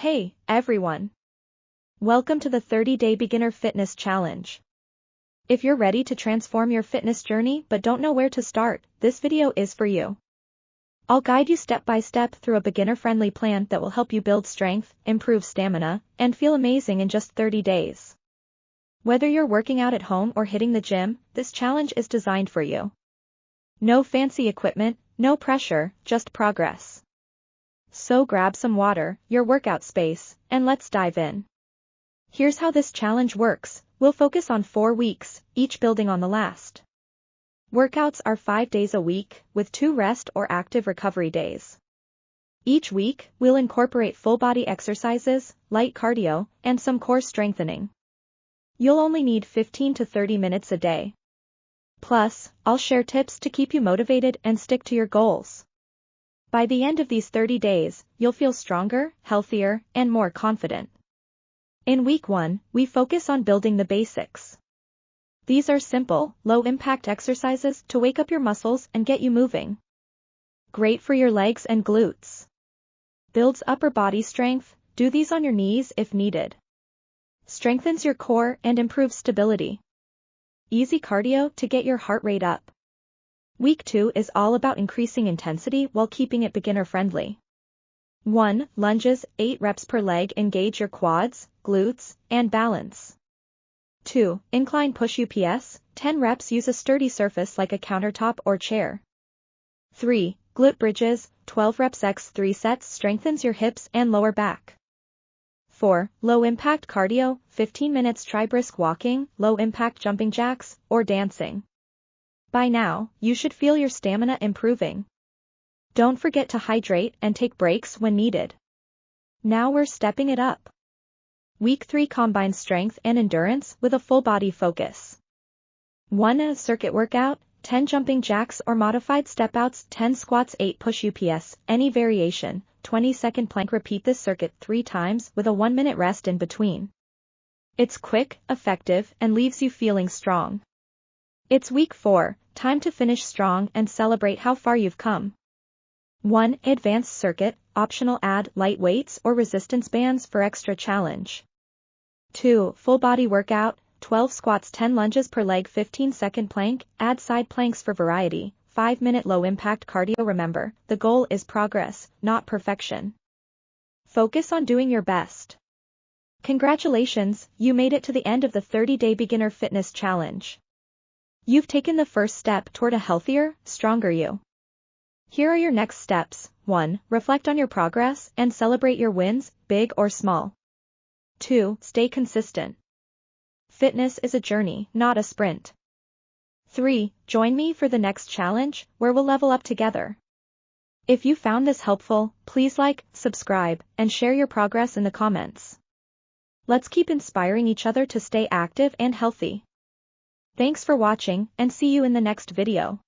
Hey, everyone! Welcome to the 30-Day Beginner Fitness Challenge. If you're ready to transform your fitness journey but don't know where to start, this video is for you. I'll guide you step by step through a beginner-friendly plan that will help you build strength, improve stamina, and feel amazing in just 30 days. Whether you're working out at home or hitting the gym, this challenge is designed for you. No fancy equipment, no pressure, just progress. So grab some water, your workout space, and let's dive in. Here's how this challenge works. We'll focus on 4 weeks, each building on the last. Workouts are 5 days a week, with 2 rest or active recovery days. Each week, we'll incorporate full-body exercises, light cardio, and some core strengthening. You'll only need 15 to 30 minutes a day. Plus, I'll share tips to keep you motivated and stick to your goals. By the end of these 30 days, you'll feel stronger, healthier, and more confident. In week 1, we focus on building the basics. These are simple, low-impact exercises to wake up your muscles and get you moving. Great for your legs and glutes. Builds upper body strength, do these on your knees if needed. Strengthens your core and improves stability. Easy cardio to get your heart rate up. Week 2 is all about increasing intensity while keeping it beginner-friendly. 1. Lunges, 8 reps per leg. Engage your quads, glutes, and balance. 2. Incline push UPS, 10 reps. Use a sturdy surface like a countertop or chair. 3. Glute bridges, 12 reps x 3 sets. Strengthens your hips and lower back. 4. Low-impact cardio, 15 minutes. Try brisk walking, low-impact jumping jacks, or dancing. By now, you should feel your stamina improving. Don't forget to hydrate and take breaks when needed. Now we're stepping it up. Week 3 combines strength and endurance with a full-body focus. 1. A circuit workout, 10 jumping jacks or modified step-outs, 10 squats, 8 push UPS, any variation, 20-second plank. Repeat this circuit 3 times with a 1-minute rest in between. It's quick, effective, and leaves you feeling strong. It's week 4, time to finish strong and celebrate how far you've come. 1. Advanced circuit, optional. Add light weights or resistance bands for extra challenge. 2. Full body workout, 12 squats, 10 lunges per leg, 15-second plank. Add side planks for variety. 5-minute low-impact cardio. Remember, the goal is progress, not perfection. Focus on doing your best. Congratulations, you made it to the end of the 30-Day Beginner Fitness Challenge. You've taken the first step toward a healthier, stronger you. Here are your next steps. 1. Reflect on your progress and celebrate your wins, big or small. 2. Stay consistent. Fitness is a journey, not a sprint. 3. Join me for the next challenge, where we'll level up together. If you found this helpful, please like, subscribe, and share your progress in the comments. Let's keep inspiring each other to stay active and healthy. Thanks for watching, and see you in the next video.